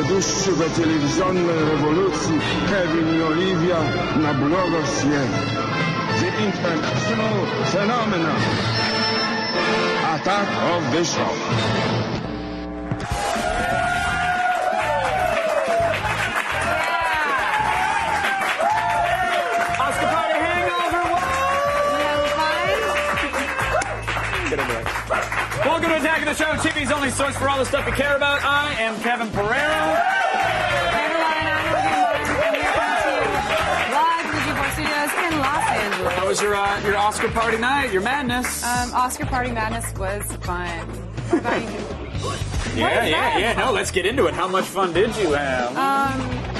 dłuższych telewizyjnej rewolucji Kevin i Olivia na blogosfie. The international phenomenon. Attack of the Show. Oscar party hangover. Get into it. Welcome to Attack of the Show, TV's only source for all the stuff you care about. I am Kevin Pereiro. In Los Angeles. How was your Oscar party night? Your madness? Oscar party madness was fun. What about you? Yeah. No, let's get into it. How much fun did you have?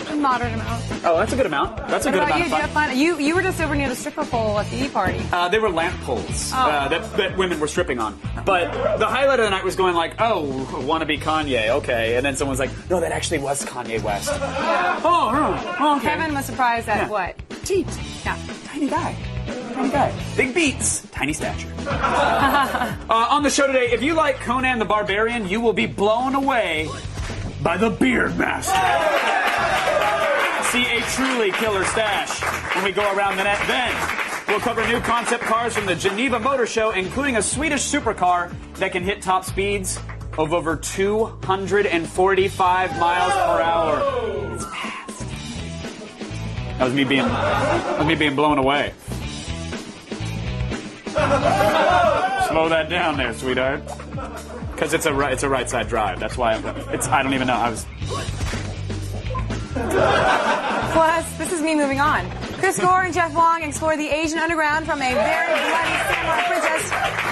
A moderate amount. Oh, that's a good amount. That's a good amount of fun. Did you have fun? You were just over near the stripper pole at the E-party. They were lamp poles that women were stripping on. But the highlight of the night was going like, oh, wannabe Kanye, okay. And then someone's like, no, that actually was Kanye West. Yeah. Oh, okay. Kevin was surprised at what? Teat. Yeah. Tiny guy. Big beats, tiny stature. On the show today, if you like Conan the Barbarian, you will be blown away by the Beard Master. See a truly killer stash when we go around the net. Then we'll cover new concept cars from the Geneva Motor Show, including a Swedish supercar that can hit top speeds of over 245 miles per hour. It's fast. That was me being blown away. Slow that down there, sweetheart. Because it's a right side drive. That's why I don't even know. Plus, this is me moving on. Chris Gore and Jeff Long explore the Asian underground from a very bloody samurai princess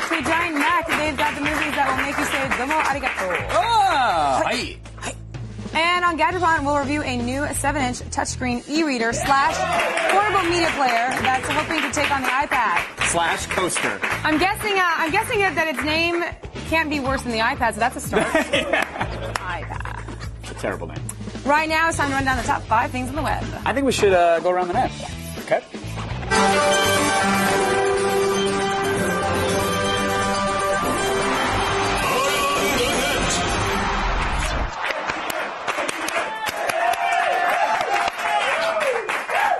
to a giant mech. They've got the movies that will make you say "domo arigato." Oh, hi. And on Gadget, we'll review a new 7-inch touchscreen e-reader / portable media player that's hoping to take on the iPad / coaster. I'm guessing that its name can't be worse than the iPad, so that's a start. iPad. It's a terrible name. Right now, it's time to run down the top 5 things on the web. I think we should go around the net. Okay.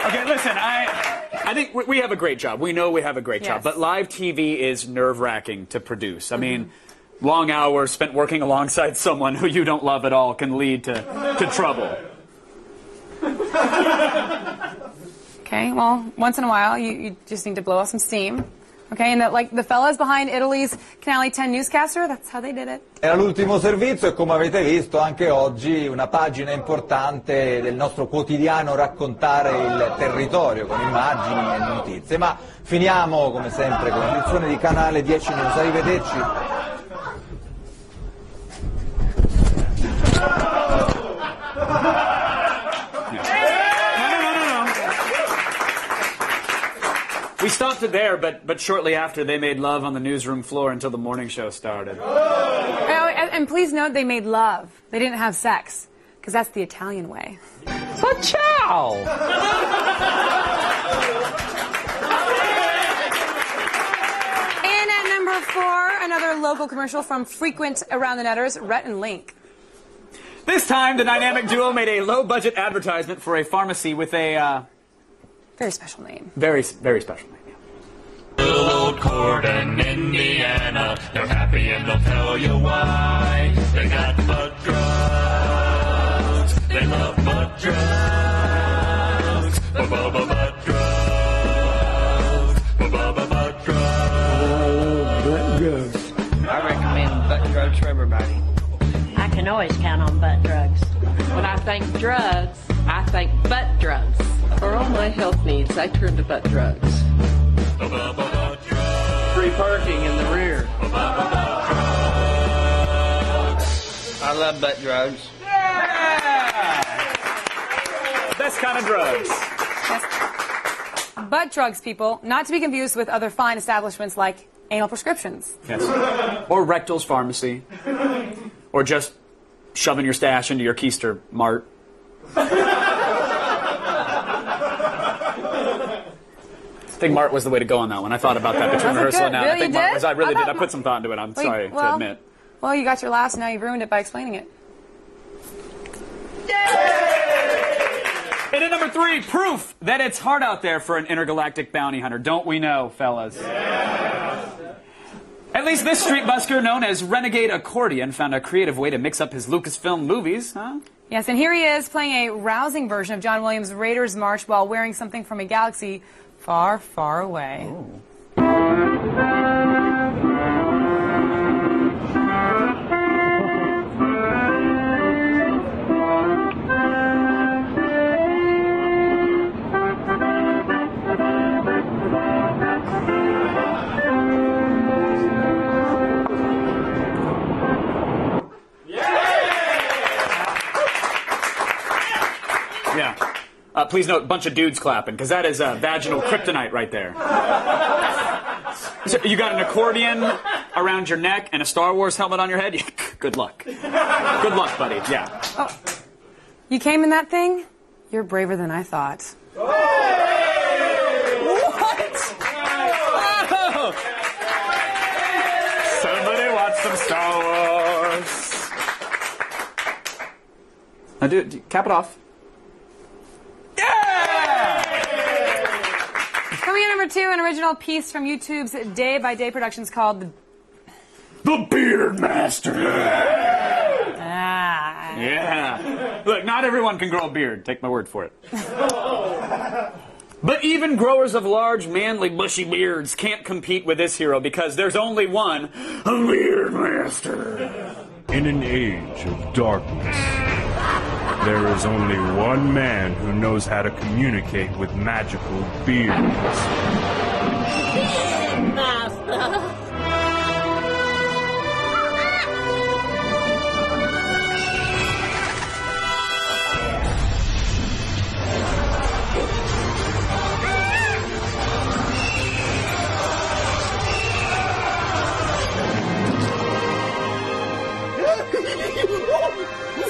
Okay, listen, I think we have a great job. We know we have a great job, but live TV is nerve-wracking to produce. I mean, long hours spent working alongside someone who you don't love at all can lead to trouble. Okay, well, once in a while, you just need to blow off some steam. Okay, and the fellas behind Italy's Canale 10 newscaster, that's how they did it. Era l'ultimo servizio e come avete visto anche oggi una pagina importante del nostro quotidiano raccontare il territorio con immagini e notizie. Ma finiamo come sempre con l'edizione di Canale 10 News. Arrivederci. We stopped it there, but shortly after they made love on the newsroom floor until the morning show started. Oh, and please note they made love. They didn't have sex, because that's the Italian way. So ciao! And at number 4, another local commercial from frequent Around the Netters, Rhett and Link. This time, the dynamic duo made a low-budget advertisement for a pharmacy with a very special name. Very, very special name. Little old Corden, Indiana, they're happy and they'll tell you why. They got butt drugs. They love butt drugs. Ba-ba-ba butt drugs. Ba-ba-ba butt drugs. I recommend butt drugs for everybody. I can always count on butt drugs. When I think drugs, I think butt drugs. For all my health needs, I turn to butt drugs. Free parking in the rear. I love butt drugs. Yeah! Best kind of drugs. Yes. Butt drugs, people, not to be confused with other fine establishments like anal prescriptions. Yes. Or Rectal's Pharmacy. Or just shoving your stash into your keister mart. I think Mart was the way to go on that one. I thought about that between rehearsal and now. Really? I think Mart was. I really did. I put some thought into it. I'm sorry to admit. Well, you got your laughs, now you've ruined it by explaining it. And at number 3, proof that it's hard out there for an intergalactic bounty hunter. Don't we know, fellas? At least this street busker, known as Renegade Accordion, found a creative way to mix up his Lucasfilm movies, huh? Yes, and here he is playing a rousing version of John Williams' Raiders March while wearing something from a galaxy far, far away. Ooh. Please note, a bunch of dudes clapping, because that is vaginal kryptonite right there. So you got an accordion around your neck and a Star Wars helmet on your head? Good luck. Good luck, buddy. Yeah. Oh. You came in that thing? You're braver than I thought. What? Oh. Somebody watch some Star Wars. Now, cap it off. Coming in number 2, an original piece from YouTube's Day by Day Productions called The Beard Master. Ah. Yeah. Look, not everyone can grow a beard. Take my word for it. But even growers of large, manly, bushy beards can't compete with this hero because there's only one, a Beard Master. In an age of darkness, there is only one man who knows how to communicate with magical beards.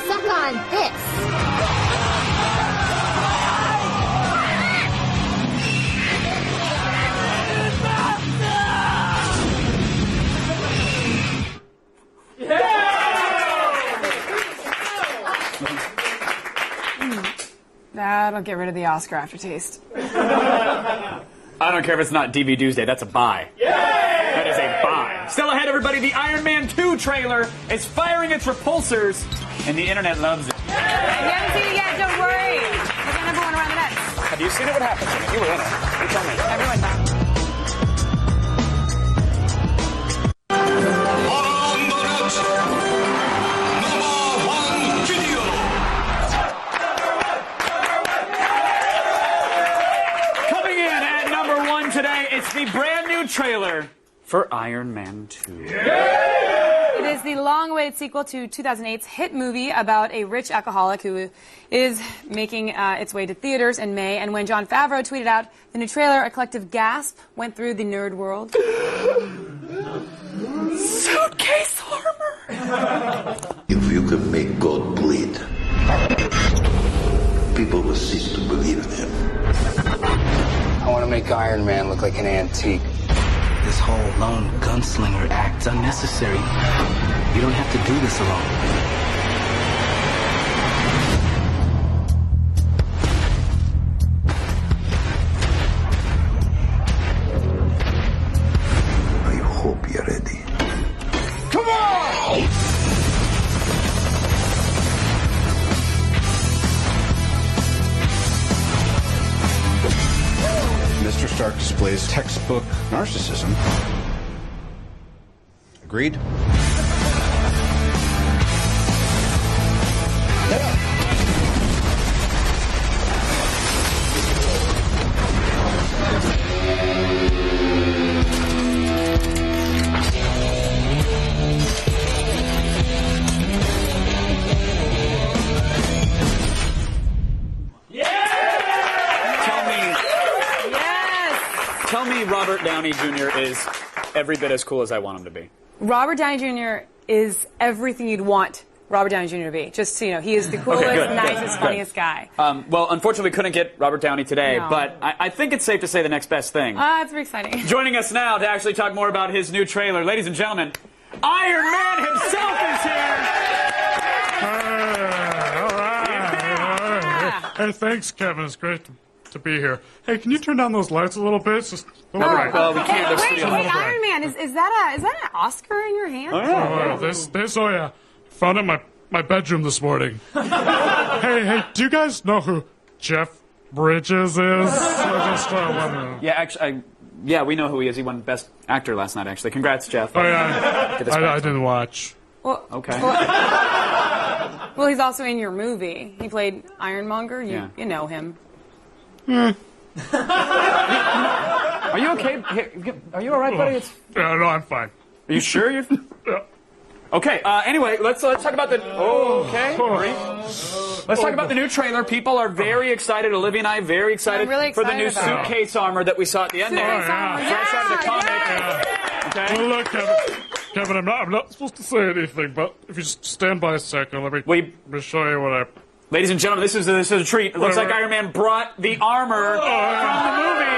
Suck on this. That'll get rid of the Oscar aftertaste. I don't care if it's not DV Tuesday. That's a buy. That is a buy. Still ahead, everybody. The Iron Man 2 trailer is firing its repulsors, and the internet loves it. If you haven't seen it yet, don't worry. Look at number 1 around the net. Have you seen it? What happens in it? You were in it. You tell me. Everyone down. Today, it's the brand new trailer for Iron Man 2. It is the long-awaited sequel to 2008's hit movie about a rich alcoholic who is making its way to theaters in May. And when Jon Favreau tweeted out the new trailer, a collective gasp went through the nerd world. Suitcase armor! If you can make God bleed, people will cease to believe in him. I want to make Iron Man look like an antique. This whole lone gunslinger act's unnecessary. You don't have to do this alone. I hope you're ready. Come on! Mr. Stark displays textbook narcissism. Agreed? Tell me Robert Downey Jr. is every bit as cool as I want him to be. Robert Downey Jr. is everything you'd want Robert Downey Jr. to be. Just so you know, he is the coolest, nicest, funniest guy. Well, unfortunately, we couldn't get Robert Downey today, No. but I think it's safe to say the next best thing. It's very exciting. Joining us now to actually talk more about his new trailer, ladies and gentlemen, Iron Man himself is here! All right. Hey, thanks, Kevin. It's great to be here. Hey, can you turn down those lights a little bit? It's just a little bright. Well, we can't. Wait, Iron Man, is that an Oscar in your hand? Oh, yeah. Found it in my bedroom this morning. Hey, do you guys know who Jeff Bridges is? I just wondering. Yeah, actually, we know who he is. He won Best Actor last night, actually. Congrats, Jeff. Oh, yeah. I didn't watch. Well, okay. Well, he's also in your movie. He played Ironmonger. You know him. Are you okay? Are you all right, buddy? Yeah, no, I'm fine. Are you sure you're? Yeah. Okay. Anyway, let's talk about the. Okay. Let's talk about the new trailer. People are very excited. Olivia and I very excited, I'm really for the new excited about suitcase armor that we saw at the end there. Fresh out of the comic. Okay. Well, look, Kevin, I'm not supposed to say anything, but if you just stand by a second, let me show you what I. Ladies and gentlemen, this is a treat. It looks like Iron Man brought the armor from the movie.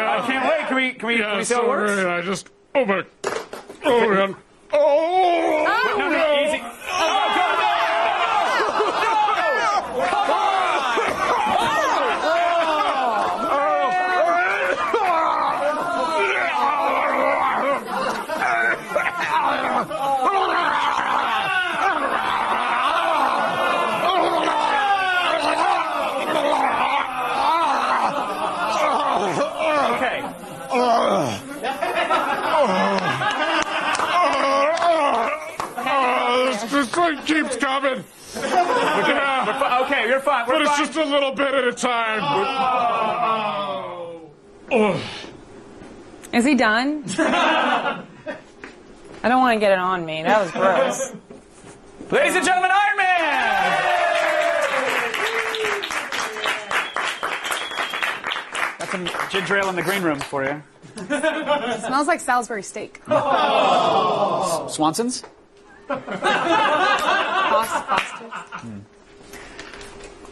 I can't wait. Can we see how it works? I just. Oh my. Oh man. Oh! No, easy. This thing keeps coming. Okay, you're fine. But it's just a little bit at a time. Is he done? I don't want to get it on me. That was gross. Ladies and gentlemen, Iron Man! Got some ginger ale in the green room for you. It smells like Salisbury steak. Swanson's?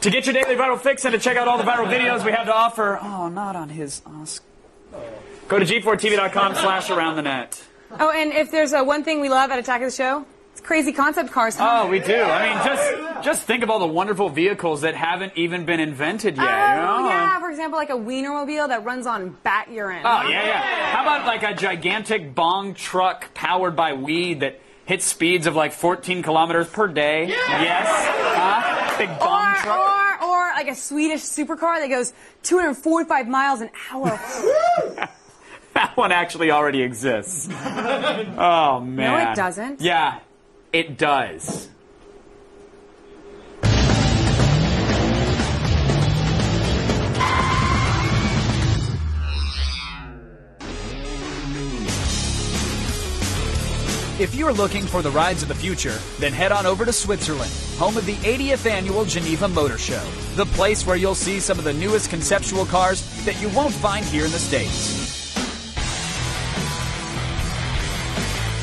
To get your daily viral fix and to check out all the viral videos we have to offer. Oh, not on his Oscar. Go to g4tv.com/aroundthenet. Oh, and if there's one thing we love at Attack of the Show, it's crazy concept cars. Oh, we do. I mean, just think of all the wonderful vehicles that haven't even been invented yet. Oh, you know? yeah. For example, like a Wienermobile that runs on bat urine. Oh, yeah. How about like a gigantic bong truck powered by weed that hits speeds of like 14 kilometers per day? Yeah. Yes. Big bong truck. Or like a Swedish supercar that goes 245 miles an hour. That one actually already exists. Oh, man. No, it doesn't. Yeah, it does. If you're looking for the rides of the future, then head on over to Switzerland, home of the 80th annual Geneva Motor Show, the place where you'll see some of the newest conceptual cars that you won't find here in the States.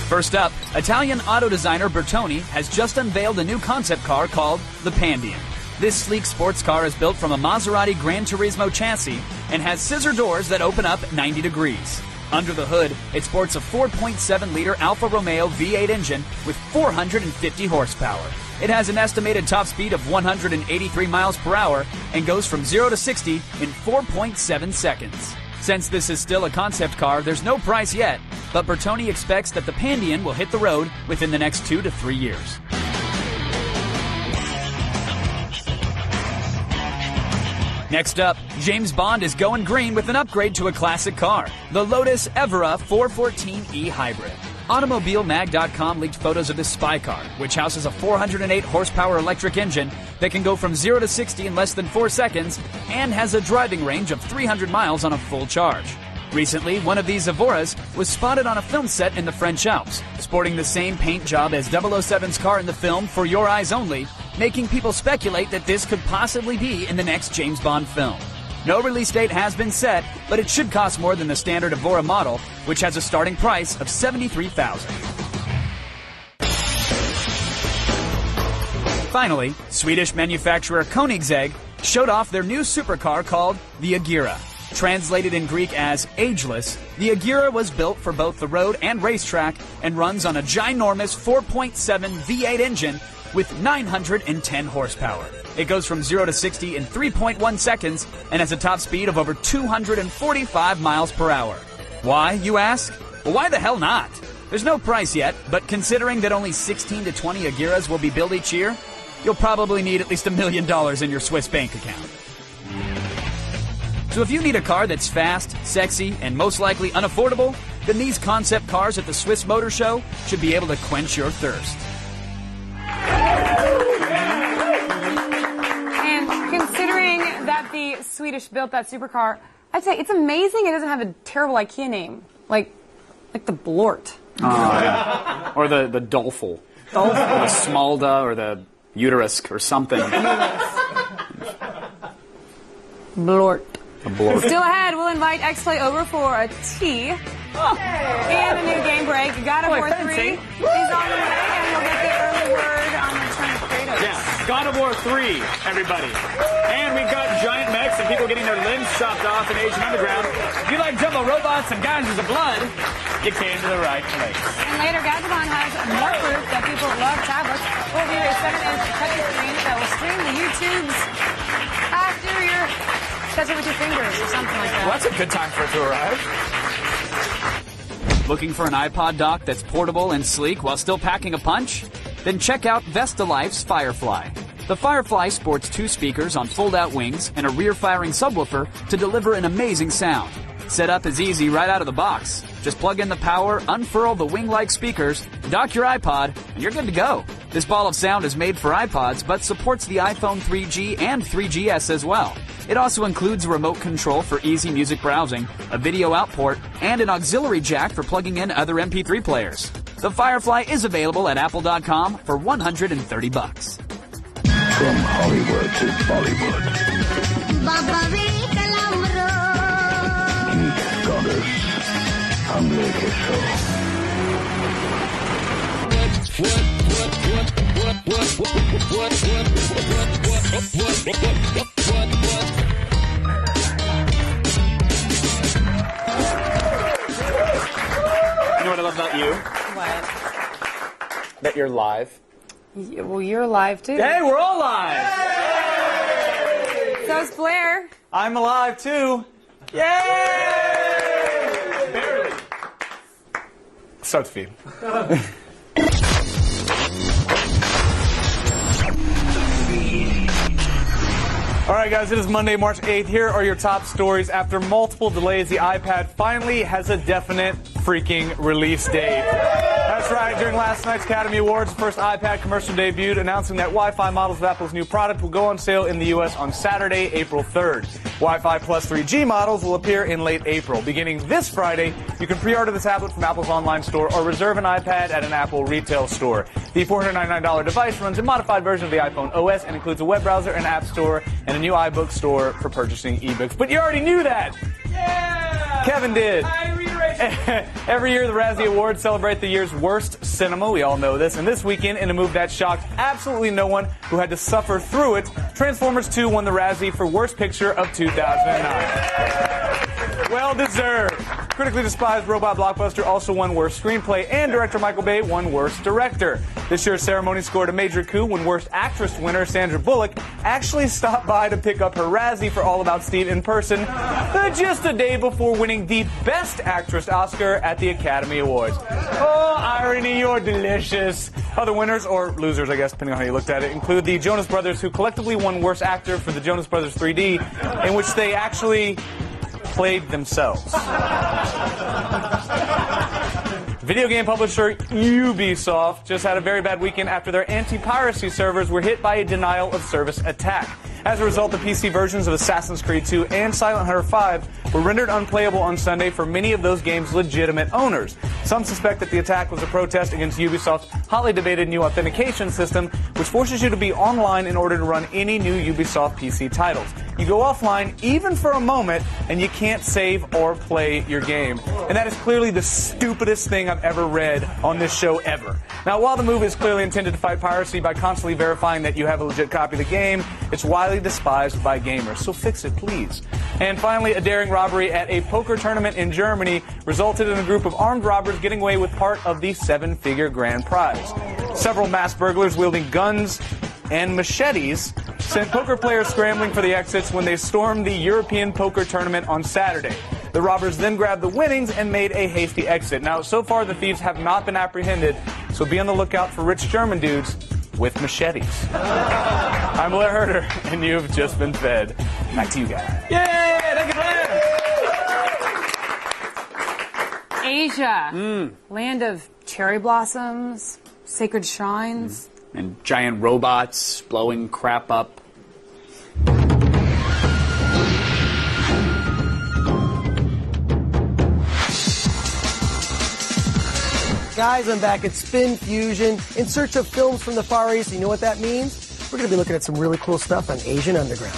First up, Italian auto designer Bertoni has just unveiled a new concept car called the Pandion. This sleek sports car is built from a Maserati Gran Turismo chassis and has scissor doors that open up 90 degrees. Under the hood, it sports a 4.7-liter Alfa Romeo V8 engine with 450 horsepower. It has an estimated top speed of 183 miles per hour and goes from 0 to 60 in 4.7 seconds. Since this is still a concept car, there's no price yet, but Bertoni expects that the Pandion will hit the road within the next 2 to 3 years. Next up, James Bond is going green with an upgrade to a classic car, the Lotus Evora 414e Hybrid. AutomobileMag.com leaked photos of this spy car, which houses a 408 horsepower electric engine that can go from 0 to 60 in less than 4 seconds and has a driving range of 300 miles on a full charge. Recently, one of these Evoras was spotted on a film set in the French Alps, sporting the same paint job as 007's car in the film For Your Eyes Only, making people speculate that this could possibly be in the next James Bond film. No release date has been set, but it should cost more than the standard Evora model, which has a starting price of $73,000. Finally, Swedish manufacturer Koenigsegg showed off their new supercar called the Agera. Translated in Greek as ageless, the Agera was built for both the road and racetrack and runs on a ginormous 4.7 V8 engine with 910 horsepower. It goes from 0 to 60 in 3.1 seconds and has a top speed of over 245 miles per hour. Why, you ask? Well, why the hell not? There's no price yet, but considering that only 16 to 20 Aguiras will be built each year, you'll probably need at least $1 million in your Swiss bank account. So if you need a car that's fast, sexy, and most likely unaffordable, then these concept cars at the Swiss Motor Show should be able to quench your thirst. And considering that the Swedish built that supercar, I'd say it's amazing it doesn't have a terrible IKEA name, like the Blort. Oh, yeah. Or the Dolful. Or the Smalda, or the Uterisk, or something. Blort. A Blort. Still ahead, we'll invite X-Play over for a tea. And a new game break. God of War 3 is on the way, and we'll get the early word on the return of Kratos. Yeah, God of War 3, everybody. And we've got giant mechs and people getting their limbs chopped off in Asian Underground. If you like jumbo robots and geysers of blood, you came to the right place. And later, Gadget has more proof that people love tablets. We'll view a 7-inch touchscreen that will stream the YouTubes after you're touching with your fingers or something like that. Well, that's a good time for it to arrive. Looking for an iPod dock that's portable and sleek while still packing a punch? Then check out Vestalife's Firefly. The Firefly sports 2 speakers on fold-out wings and a rear-firing subwoofer to deliver an amazing sound. Setup is easy right out of the box. Just plug in the power, unfurl the wing-like speakers, dock your iPod, and you're good to go. This ball of sound is made for iPods, but supports the iPhone 3G and 3GS as well. It also includes a remote control for easy music browsing, a video output, and an auxiliary jack for plugging in other MP3 players. The Firefly is available at Apple.com for $130. From Hollywood to Bollywood. Geek Goddess. Hamle ke show. You know what I love about you? What? That you're live. Well, you're live, too. Hey, we're all live! So's Blair. I'm alive, too. Yay! Barely. Start the feed. All right, guys, it is Monday, March 8th. Here are your top stories. After multiple delays, the iPad finally has a definite freaking release date. That's right. During last night's Academy Awards, the first iPad commercial debuted, announcing that Wi-Fi models of Apple's new product will go on sale in the U.S. on Saturday, April 3rd. Wi-Fi plus 3G models will appear in late April. Beginning this Friday, you can pre-order the tablet from Apple's online store or reserve an iPad at an Apple retail store. The $499 device runs a modified version of the iPhone OS and includes a web browser, an app store, and a new iBook store for purchasing ebooks. But you already knew that! Yeah! Kevin did. Every year, the Razzie Awards celebrate the year's worst cinema. We all know this. And this weekend, in a move that shocked absolutely no one who had to suffer through it, Transformers 2 won the Razzie for Worst Picture of 2009. Well deserved. Critically despised robot blockbuster also won Worst Screenplay, and director Michael Bay won Worst Director. This year's ceremony scored a major coup when Worst Actress winner Sandra Bullock actually stopped by to pick up her Razzie for All About Steve in person just a day before winning the Best Actress Oscar at the Academy Awards. Oh, irony, you're delicious. Other winners, or losers, I guess, depending on how you looked at it, include the Jonas Brothers, who collectively won Worst Actor for the Jonas Brothers 3D, in which they actually played themselves. Video game publisher Ubisoft just had a very bad weekend after their anti-piracy servers were hit by a denial-of-service attack. As a result, the PC versions of Assassin's Creed 2 and Silent Hunter 5 were rendered unplayable on Sunday for many of those games' legitimate owners. Some suspect that the attack was a protest against Ubisoft's hotly debated new authentication system, which forces you to be online in order to run any new Ubisoft PC titles. You go offline even for a moment, and you can't save or play your game. And that is clearly the stupidest thing I've ever read on this show ever. Now, while the move is clearly intended to fight piracy by constantly verifying that you have a legit copy of the game, It's widely despised by gamers, so fix it, please. And finally, a daring robbery at a poker tournament in Germany resulted in a group of armed robbers getting away with part of the 7-figure grand prize. Several mass burglars wielding guns and machetes sent poker players scrambling for the exits when they stormed the European poker tournament on Saturday. The robbers then grabbed the winnings and made a hasty exit. Now, so far, the thieves have not been apprehended, so be on the lookout for rich German dudes with machetes. I'm Blair Herter, and you've just been fed. Back to you guys. Yay! Thank you, Blair! Asia, land of cherry blossoms, sacred shrines. And giant robots blowing crap up. Guys, I'm back at Spin Fusion in search of films from the Far East. You know what that means? We're going to be looking at some really cool stuff on Asian Underground.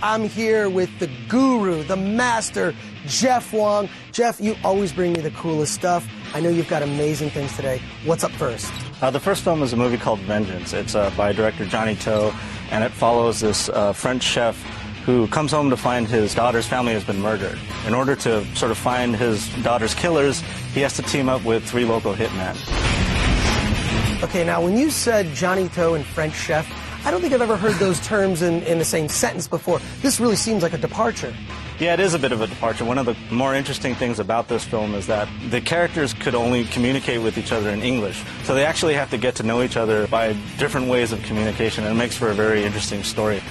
I'm here with the guru, the master, Jeff Wong. Jeff, you always bring me the coolest stuff. I know you've got amazing things today. What's up first? The first film is a movie called Vengeance. It's by director Johnny To, and it follows this French chef who comes home to find his daughter's family has been murdered. In order to sort of find his daughter's killers, he has to team up with 3 local hitmen. Okay, now when you said Johnny To and French chef, I don't think I've ever heard those terms in the same sentence before. This really seems like a departure. Yeah, it is a bit of a departure. One of the more interesting things about this film is that the characters could only communicate with each other in English. So they actually have to get to know each other by different ways of communication, and it makes for a very interesting story.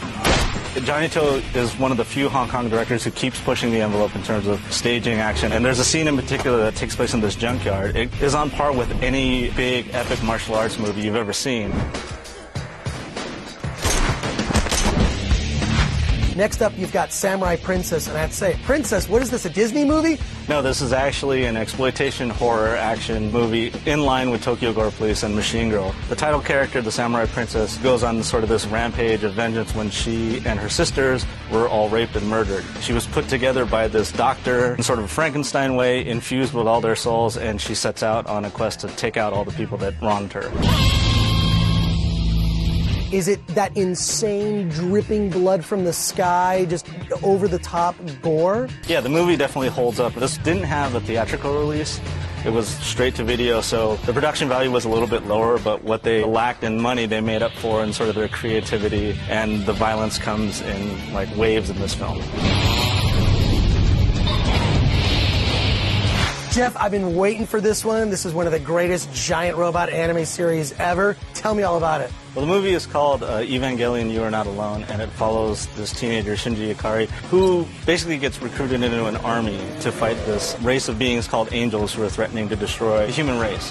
Johnny To is one of the few Hong Kong directors who keeps pushing the envelope in terms of staging action. And there's a scene in particular that takes place in this junkyard. It is on par with any big epic martial arts movie you've ever seen. Next up, you've got Samurai Princess, and I have to say, Princess, what is this, a Disney movie? No, this is actually an exploitation horror action movie in line with Tokyo Gore Police and Machine Girl. The title character, the Samurai Princess, goes on sort of this rampage of vengeance when she and her sisters were all raped and murdered. She was put together by this doctor in sort of a Frankenstein way, infused with all their souls, and she sets out on a quest to take out all the people that wronged her. Is it that insane dripping blood from the sky, just over-the-top gore? Yeah, the movie definitely holds up. This didn't have a theatrical release. It was straight to video, so the production value was a little bit lower, but what they lacked in money, they made up for in sort of their creativity, and the violence comes in like waves in this film. Jeff, I've been waiting for this one. This is one of the greatest giant robot anime series ever. Tell me all about it. Well, the movie is called Evangelion, You Are Not Alone, and it follows this teenager, Shinji Ikari, who basically gets recruited into an army to fight this race of beings called angels who are threatening to destroy the human race.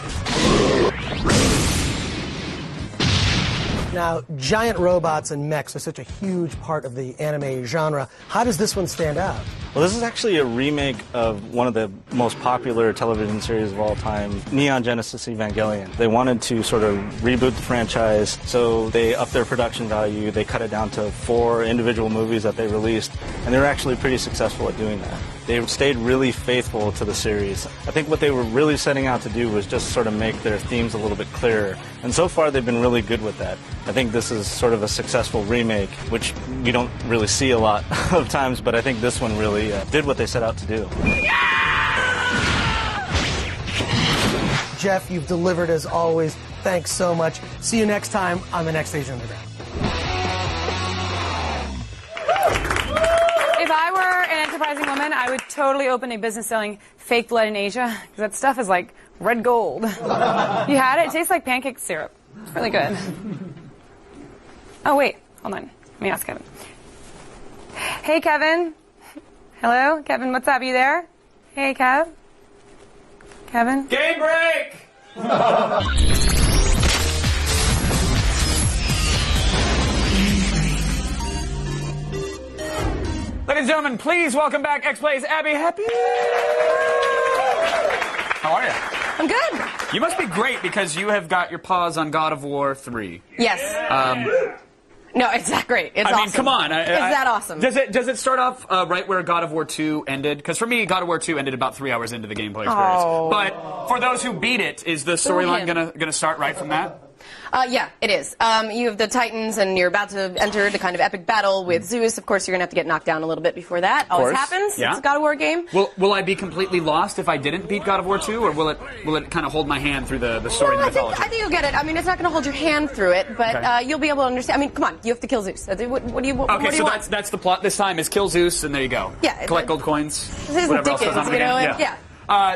Now, giant robots and mechs are such a huge part of the anime genre. How does this one stand out? Well, this is actually a remake of one of the most popular television series of all time, Neon Genesis Evangelion. They wanted to sort of reboot the franchise, so they upped their production value. They cut it down to 4 individual movies that they released, and they were actually pretty successful at doing that. They stayed really faithful to the series. I think what they were really setting out to do was just sort of make their themes a little bit clearer, and so far they've been really good with that. I think this is sort of a successful remake, which you don't really see a lot of times, but I think this one really did what they set out to do. Jeff, you've delivered as always. Thanks so much. See you next time on the next Asian Underground. If I were an enterprising woman, I would totally open a business selling fake blood in Asia, because that stuff is like red gold. You had it? It tastes like pancake syrup. It's really good. Oh, wait. Hold on. Let me ask Kevin. Hey, Kevin. Hello? Kevin, what's up? You there? Hey, Kev? Kevin? Game break! Ladies and gentlemen, please welcome back X-Play's Abby Happy. How are you? I'm good. You must be great because you have got your paws on God of War 3. Yes. No, it's that great. It's I mean, awesome. come on. It's that awesome. Does it start off right where God of War 2 ended? Because for me, God of War 2 ended about 3 hours into the gameplay experience. Oh. But for those who beat it, is the storyline gonna start right from that? Yeah, it is. You have the Titans, and you're about to enter the kind of epic battle with Zeus. Of course, you're going to have to get knocked down a little bit before that. Always happens. Yeah. It's a God of War game. Will I be completely lost if I didn't beat God of War 2, or will it kind of hold my hand through the story and the mythology? I think you'll get it. I mean, it's not going to hold your hand through it, but you'll be able to understand. I mean, come on, you have to kill Zeus. What do you want? Okay, so that's the plot this time, is kill Zeus, and there you go. Yeah. Collect gold coins. This is whatever else goes on in the game. yeah.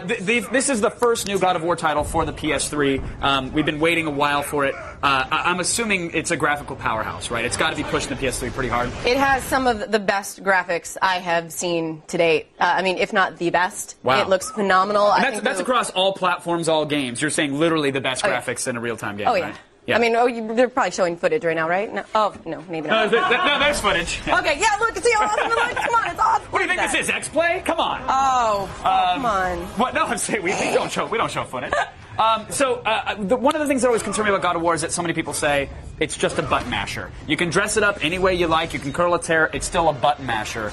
This is the first new God of War title for the PS3. We've been waiting a while for it. I'm assuming it's a graphical powerhouse, right? It's got to be pushing the PS3 pretty hard. It has some of the best graphics I have seen to date. I mean, if not the best. Wow. It looks phenomenal. And that's across all platforms, all games. You're saying literally the best graphics in a real-time game, right? Yeah. Yeah. I mean, they're probably showing footage right now, right? No. Oh, no, maybe not. No, there's footage. Okay, yeah, look, see how awesome it looks? Come on, it's awesome. What do you think this is, X-Play? Come on. Oh, come on. What? No, I'm saying we don't show footage. One of the things that always concern me about God of War is that so many people say it's just a button masher. You can dress it up any way you like. You can curl its hair. It's still a button masher.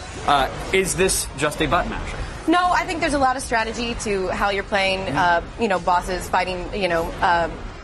Is this just a button masher? No, I think there's a lot of strategy to how you're playing, bosses, fighting,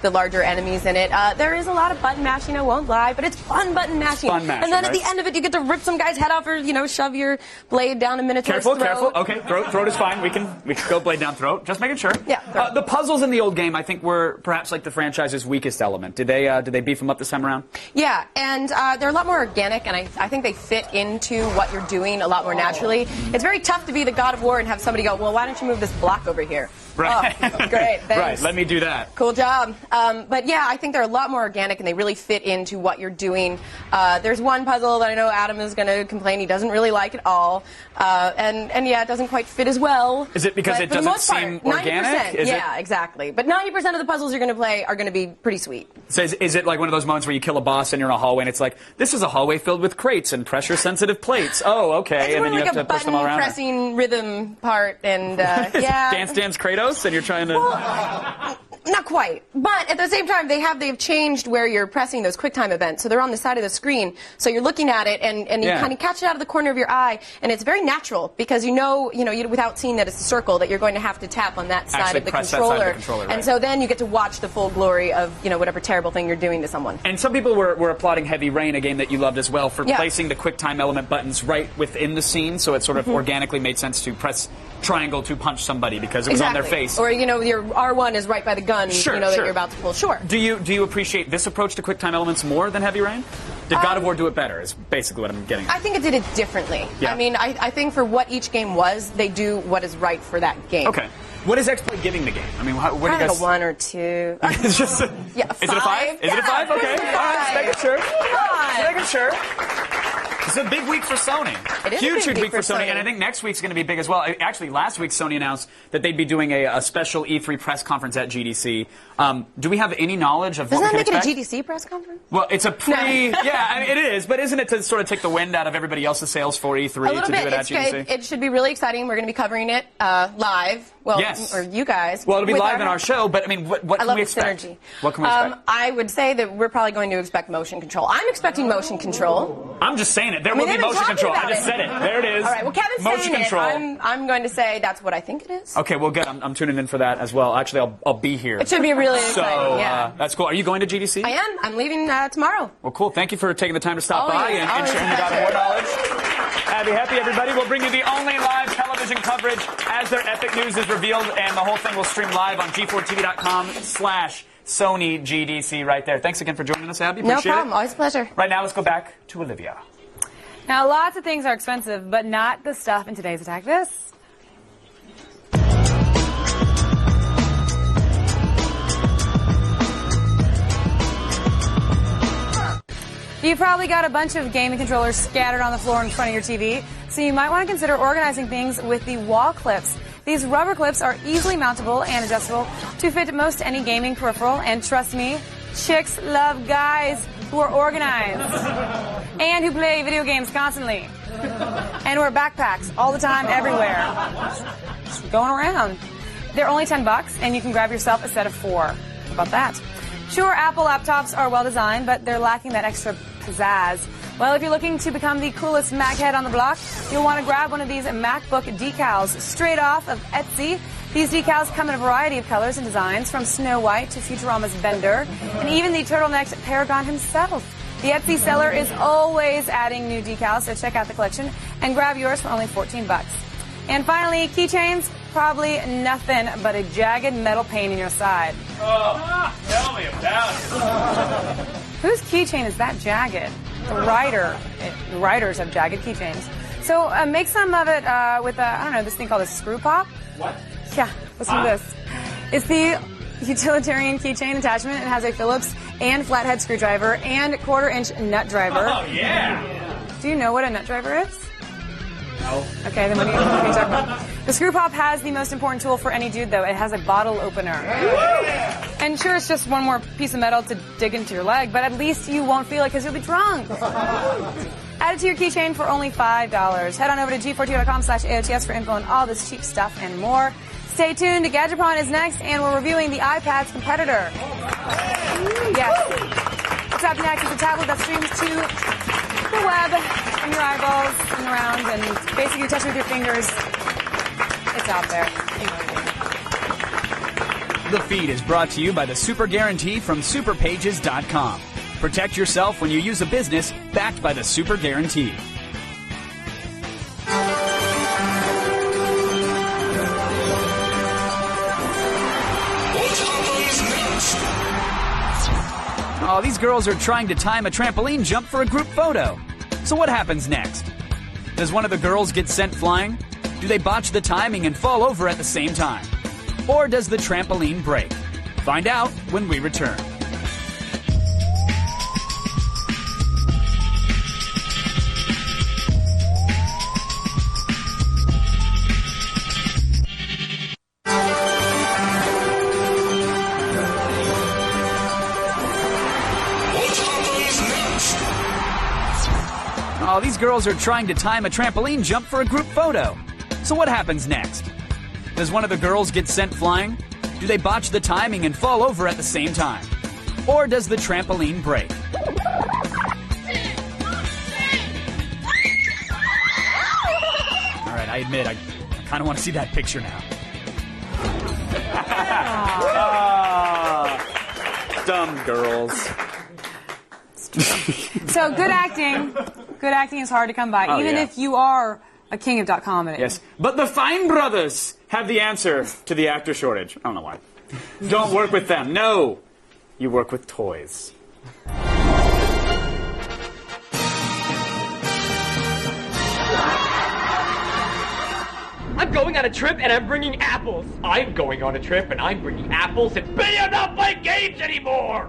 the larger enemies in it. There is a lot of button mashing, I won't lie, but it's fun button mashing. Fun mashing, and then at right? the end of it, you get to rip some guy's head off or, shove your blade down a Minotaur's throat. Careful. Okay, throat is fine. We can go blade down throat. Just making sure. Yeah. The puzzles in the old game, I think, were perhaps like the franchise's weakest element. Did they beef them up this time around? Yeah, and they're a lot more organic, and I think they fit into what you're doing a lot more naturally. It's very tough to be the God of War and have somebody go, well, why don't you move this block over here? Right. Oh, great, thanks. Right, let me do that. Cool job. But yeah, I think they're a lot more organic and they really fit into what you're doing. There's one puzzle that I know Adam is going to complain he doesn't really like at all. And yeah, it doesn't quite fit as well. Is it because it doesn't seem organic? 90%, yeah, exactly. But 90% of the puzzles you're going to play are going to be pretty sweet. So is it like one of those moments where you kill a boss and you're in a hallway and it's like, this is a hallway filled with crates and pressure-sensitive plates. Oh, okay. It's and then you like have to push them all around. pressing rhythm part, and yeah. Dance Kratos, and you're trying to... Well, not quite. But at the same time, they've changed where you're pressing those QuickTime events. So they're on the side of the screen. So you're looking at it, and you kind of catch it out of the corner of your eye, and it's very natural because you know, without seeing that it's a circle, that you're going to have to tap on that side of the controller. Right. And so then you get to watch the full glory of whatever terrible thing you're doing to someone. And some people were applauding Heavy Rain, a game that you loved as well, for placing the QuickTime element buttons right within the scene, so it sort of organically made sense to press triangle to punch somebody because it was on their face. Or your R1 is right by the gun, that you're about to pull. Sure. Do you appreciate this approach to QuickTime elements more than Heavy Rain? Did God of War do it better? Is basically what I'm getting at. I think it did it differently. Yeah. I mean, I think for what each game was, they do what is right for that game. Okay. What is X-Play giving the game? I mean, what do you guys... Like a 1 or 2. It's just a... Yeah, 5. Is it a 5? Is it a 5? Okay. All right, making sure. Making sure. It's a big week for Sony. It is Huge a big week for Sony, and I think next week's going to be big as well. Actually, last week Sony announced that they'd be doing a special E3 press conference at GDC. Do we have any knowledge of what we can expect? Doesn't that make it a GDC press conference? Well, it's a yeah, I mean, it is, but isn't it to sort of take the wind out of everybody else's sails for E3 to do it at GDC? It should be really exciting. We're going to be covering it live. Well, yes. Or you guys. Well, it'll be live in our show, but I mean, what can we expect? Synergy. What can we expect? I would say that we're probably going to expect motion control. I'm expecting motion control. I'm just saying it. There will be motion control. I just said it. There it is. All right. Well, Kevin's motion saying control. it. I'm going to say that's what I think it is. Okay. Well, good. I'm tuning in for that as well. Actually, I'll be here. It should be really exciting. Yeah. That's cool. Are you going to GDC? I am. I'm leaving tomorrow. Well, cool. Thank you for taking the time to stop by and sharing the God of War knowledge. Happy, everybody. We'll bring you the only live television coverage as their epic news is revealed, and the whole thing will stream live on G4TV.com/Sony GDC right there. Thanks again for joining us, Abby. Appreciate No problem. Always a pleasure. Right now, let's go back to Olivia. Now, lots of things are expensive, but not the stuff in today's Attack This. You've probably got a bunch of gaming controllers scattered on the floor in front of your TV, so you might want to consider organizing things with the wall clips. These rubber clips are easily mountable and adjustable to fit most any gaming peripheral, and trust me, chicks love guys who are organized and who play video games constantly and wear backpacks all the time, everywhere. Just going around. They're only $10, and you can grab yourself a set of 4. How about that? Sure, Apple laptops are well designed, but they're lacking that extra pizzazz. Well, if you're looking to become the coolest Machead on the block, you'll want to grab one of these MacBook decals straight off of Etsy. These decals come in a variety of colors and designs, from Snow White to Futurama's Bender, and even the turtlenecked Paragon himself. The Etsy seller is always adding new decals, so check out the collection and grab yours for only $14. And finally, keychains, probably nothing but a jagged metal pain in your side. Oh, tell me about it. Whose keychain is that jagged? The writers have jagged keychains. So make some of it with, I don't know, this thing called a screw pop. What? Yeah, listen to this. It's the utilitarian keychain attachment. It has a Phillips and flathead screwdriver and 1/4-inch nut driver. Oh, yeah. Do you know what a nut driver is? No. Okay, then what are you talking about? The screw pop has the most important tool for any dude, though. It has a bottle opener. And sure, it's just one more piece of metal to dig into your leg, but at least you won't feel it because you'll be drunk. Add it to your keychain for only $5. Head on over to g42.com/AOTS for info on all this cheap stuff and more. Stay tuned. Gadgetpon is next, and we're reviewing the iPad's competitor. Yes. What's up next is a tablet that streams to the web from your eyeballs and around, and basically touch it with your fingers. It's out there. The feed is brought to you by the Super Guarantee from superpages.com. Protect yourself when you use a business backed by the Super Guarantee. Oh, these girls are trying to time a trampoline jump for a group photo. So what happens next? Does one of the girls get sent flying? Do they botch the timing and fall over at the same time? Or does the trampoline break? Find out when we return. Oh, these girls are trying to time a trampoline jump for a group photo. So what happens next? Does one of the girls get sent flying? Do they botch the timing and fall over at the same time? Or does the trampoline break? All right, I admit, I kind of want to see that picture now. Dumb girls. So good acting is hard to come by, even if you are a king of .comedy. Yes, but the Fine Brothers have the answer to the actor shortage. I don't know why. Don't work with them. No, you work with toys. I'm going on a trip and I'm bringing apples. I'm going on a trip and I'm bringing apples, and Benny, I'm not playing games anymore!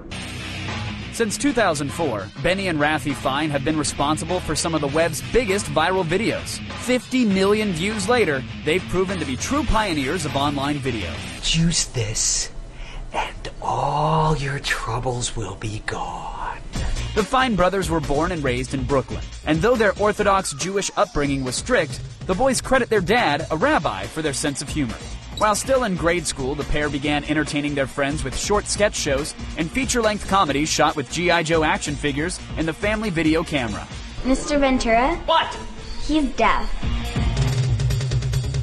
Since 2004, Benny and Raffi Fine have been responsible for some of the web's biggest viral videos. 50 million views later, they've proven to be true pioneers of online video. Juice this, and all your troubles will be gone. The Fine brothers were born and raised in Brooklyn, and though their Orthodox Jewish upbringing was strict, the boys credit their dad, a rabbi, for their sense of humor. While still in grade school, the pair began entertaining their friends with short sketch shows and feature-length comedies shot with G.I. Joe action figures and the family video camera. Mr. Ventura? What? He's deaf.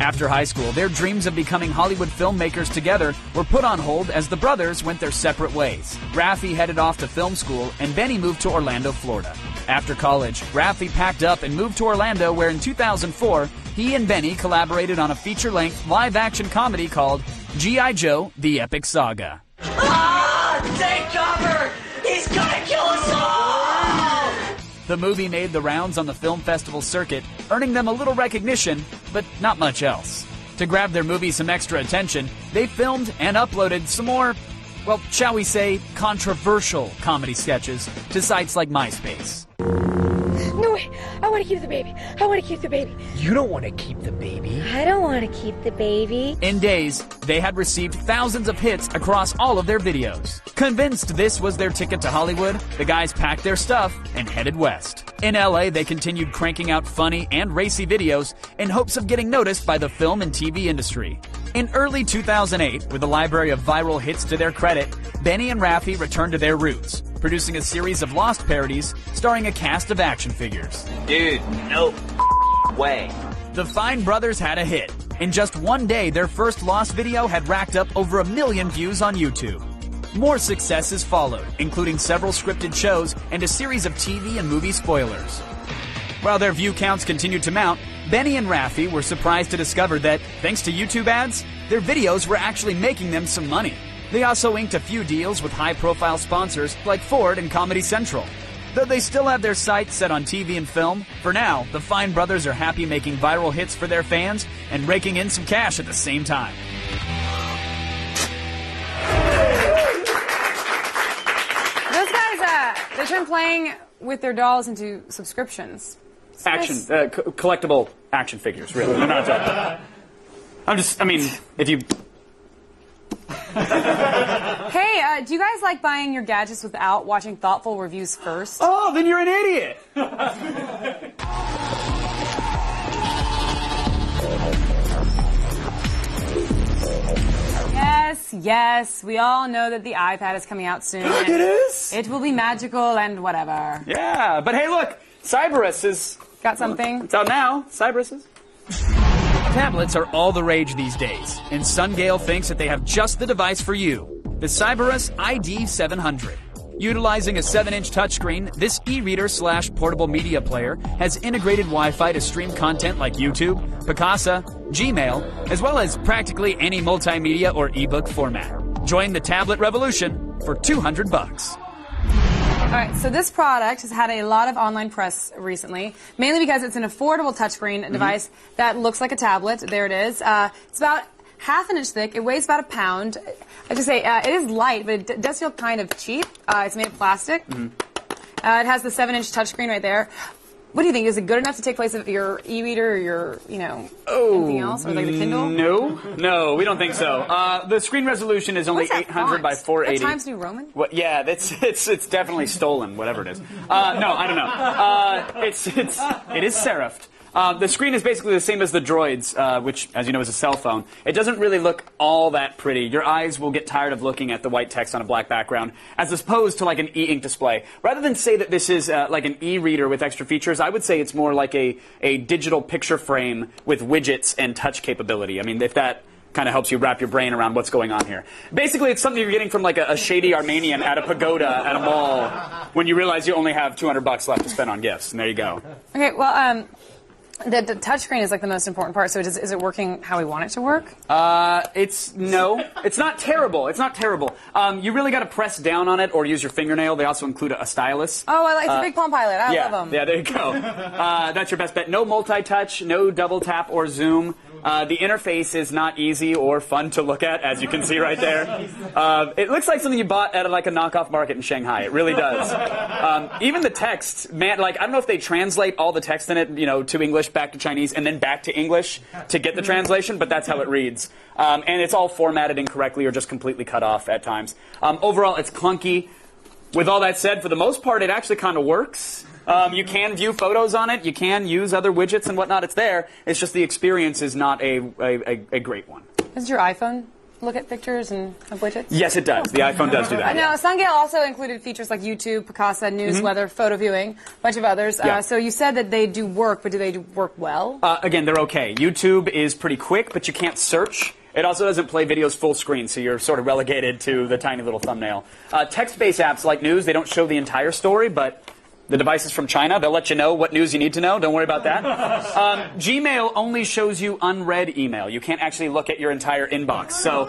After high school, their dreams of becoming Hollywood filmmakers together were put on hold as the brothers went their separate ways. Raffi headed off to film school, and Benny moved to Orlando, Florida. After college, Raffi packed up and moved to Orlando, where in 2004, he and Benny collaborated on a feature-length live-action comedy called G.I. Joe: The Epic Saga. Ah! Take cover! He's gonna kill us all! The movie made the rounds on the film festival circuit, earning them a little recognition, but not much else. To grab their movie some extra attention, they filmed and uploaded some more, well, shall we say, controversial comedy sketches to sites like MySpace. No way. I want to keep the baby. I want to keep the baby. You don't want to keep the baby. I don't want to keep the baby. In days, they had received thousands of hits across all of their videos. Convinced this was their ticket to Hollywood, the guys packed their stuff and headed west. In LA, they continued cranking out funny and racy videos in hopes of getting noticed by the film and TV industry. In early 2008, with a library of viral hits to their credit, Benny and Raffi returned to their roots. producing a series of Lost parodies starring a cast of action figures. Dude, no way. The Fine Brothers had a hit. In just one day, their first Lost video had racked up over 1 million views on YouTube. More successes followed, including several scripted shows and a series of TV and movie spoilers. While their view counts continued to mount, Benny and Raffi were surprised to discover that, thanks to YouTube ads, their videos were actually making them some money. They also inked a few deals with high-profile sponsors like Ford and Comedy Central. Though they still have their sights set on TV and film, for now, the Fine Brothers are happy making viral hits for their fans and raking in some cash at the same time. Those guys, they turn playing with their dolls into subscriptions. Collectible action figures, really. They're not if you... Hey, do you guys like buying your gadgets without watching thoughtful reviews first? Oh, then you're an idiot! Yes, we all know that the iPad is coming out soon. It is? It will be magical and whatever. Yeah, but hey, look, cyberus is... Got something? It's out now. Cyberus is... Tablets are all the rage these days, and Sungale thinks that they have just the device for you, the Cyberus ID700. Utilizing a 7-inch touchscreen, this e-reader / portable media player has integrated Wi-Fi to stream content like YouTube, Picasa, Gmail, as well as practically any multimedia or ebook format. Join the tablet revolution for $200. All right, so this product has had a lot of online press recently, mainly because it's an affordable touchscreen device that looks like a tablet. There it is. It's about half an inch thick. It weighs about a pound. I just say it is light, but it does feel kind of cheap. It's made of plastic. It has the 7-inch touchscreen right there. What do you think? Is it good enough to take place of your e-reader or your, anything else? Or like the Kindle? No, we don't think so. The screen resolution is only 800 by 480. That Times New Roman? What? Yeah, it's definitely stolen, whatever it is. No, I don't know. It is serifed. The screen is basically the same as the Droid's, which, as you know, is a cell phone. It doesn't really look all that pretty. Your eyes will get tired of looking at the white text on a black background, as opposed to like an e-ink display. Rather than say that this is like an e-reader with extra features, I would say it's more like a digital picture frame with widgets and touch capability. I mean, if that kind of helps you wrap your brain around what's going on here. Basically, it's something you're getting from like a shady Armenian at a pagoda at a mall when you realize you only have $200 left to spend on gifts, and there you go. Okay, well, the touchscreen is like the most important part. So is it working how we want it to work? It's not terrible. It's not terrible. You really got to press down on it or use your fingernail. They also include a stylus. Oh, it's a big Palm Pilot. I love them. Yeah, there you go. That's your best bet. No multi-touch, no double tap or zoom. The interface is not easy or fun to look at, as you can see right there. It looks like something you bought at like a knockoff market in Shanghai. It really does. Even the text, man, like I don't know if they translate all the text in it, to English, back to Chinese, and then back to English to get the translation, but that's how it reads. And it's all formatted incorrectly or just completely cut off at times. Overall, it's clunky. With all that said, for the most part, it actually kind of works. You can view photos on it. You can use other widgets and whatnot. It's there. It's just the experience is not a great one. Does your iPhone look at pictures and have widgets? Yes, it does. The iPhone does do that. Now, Sungale also included features like YouTube, Picasa, news, weather, photo viewing, a bunch of others. Yeah. So you said that they do work, but do they work well? Again, they're okay. YouTube is pretty quick, but you can't search. It also doesn't play videos full screen, so you're sort of relegated to the tiny little thumbnail. Text-based apps like news, they don't show the entire story, but the device is from China. They'll let you know what news you need to know. Don't worry about that. Gmail only shows you unread email. You can't actually look at your entire inbox. So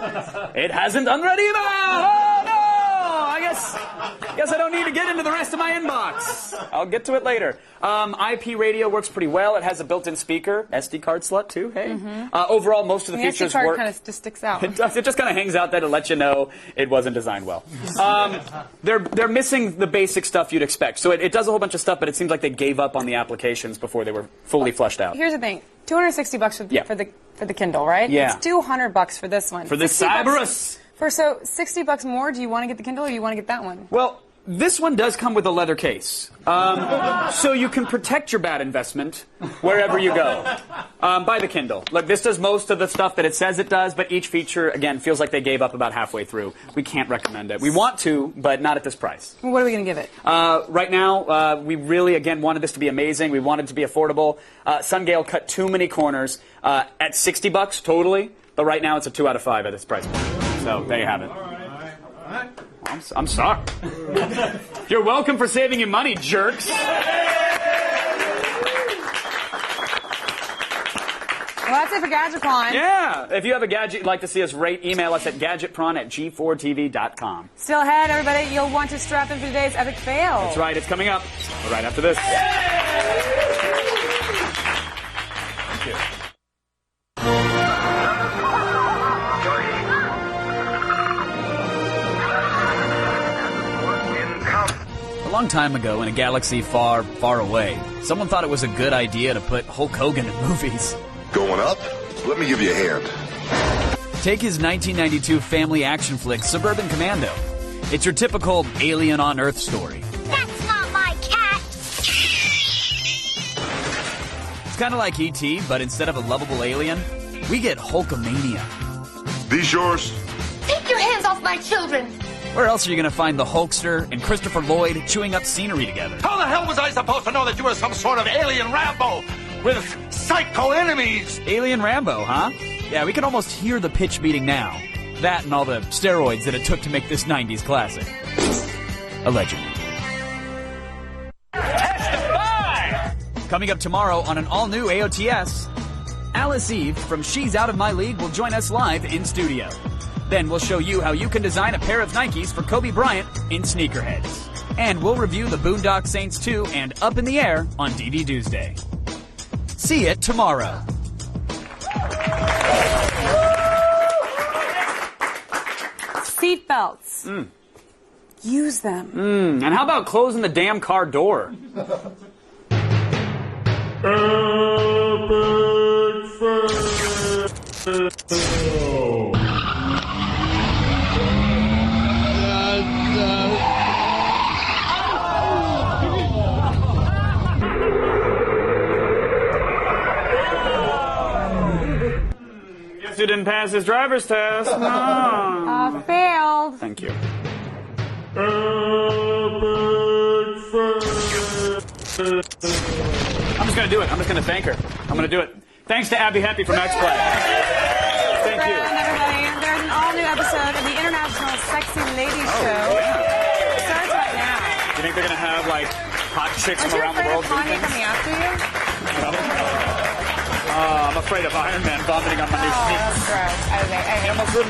it hasn't unread email. Oh, no! I guess I don't need to get into the rest of my inbox. I'll get to it later. IP radio works pretty well. It has a built-in speaker. SD card slot, too. Hey. Overall, most of the features SD card work. kind of just sticks out. It does. It just kind of hangs out there to let you know it wasn't designed well. They're missing the basic stuff you'd expect. So it does a whole bunch of stuff, but it seems like they gave up on the applications before they were fully fleshed out. Here's the thing: $260 for the Kindle, right? Yeah. It's $200 for this one. For this Cyberus. So $60 more. Do you want to get the Kindle or you want to get that one? Well, This one does come with a leather case, so you can protect your bad investment wherever you go. Buy the Kindle. Look, this does most of the stuff that it says it does, but each feature, again, feels like they gave up about halfway through. We can't recommend it. We want to, but not at this price. What are we going to give it? Right now, we really, again, wanted this to be amazing. We wanted it to be affordable. Sungale cut too many corners at $60 totally, but right now it's a 2 out of 5 at this price point. So there you have it. I'm sorry. You're welcome for saving you money, jerks. Well, that's it for GadgetPrawn. Yeah. If you have a gadget you'd like to see us rate, email us at gadgetprawn@g4tv.com. Still ahead, everybody. You'll want to strap in for today's epic fail. That's right. It's coming up right after this. Thank you. A long time ago, in a galaxy far, far away, someone thought it was a good idea to put Hulk Hogan in movies. Going up? Let me give you a hand. Take his 1992 family action flick, Suburban Commando. It's your typical alien on Earth story. That's not my cat. It's kind of like E.T., but instead of a lovable alien, we get Hulkamania. These yours? Take your hands off my children. Where else are you going to find the Hulkster and Christopher Lloyd chewing up scenery together? How the hell was I supposed to know that you were some sort of alien Rambo with psycho enemies? Alien Rambo, huh? Yeah, we can almost hear the pitch beating now. That and all the steroids that it took to make this 90s classic. Allegedly. Testify! Coming up tomorrow on an all-new AOTS, Alice Eve from She's Out of My League will join us live in studio. Then we'll show you how you can design a pair of Nikes for Kobe Bryant in Sneakerheads. And we'll review the Boondock Saints 2 and Up in the Air on DD Tuesday. See it tomorrow. Seatbelts. Use them. And how about closing the damn car door? Guess you didn't pass his driver's test. Failed. Thank you. I'm just going to do it. I'm just going to thank her. I'm going to do it. Thanks to Abby Happy from X-Play. Thank you. Everybody, there's an all-new episode of the International Sexy Ladies Show. It starts right now. Do you think they're going to have, like, hot chicks from around the world? Aren't you afraid of Kanye coming after you? I'm afraid of Iron Man vomiting on my new sneakers. Oh, that's gross. Okay. He almost ruined my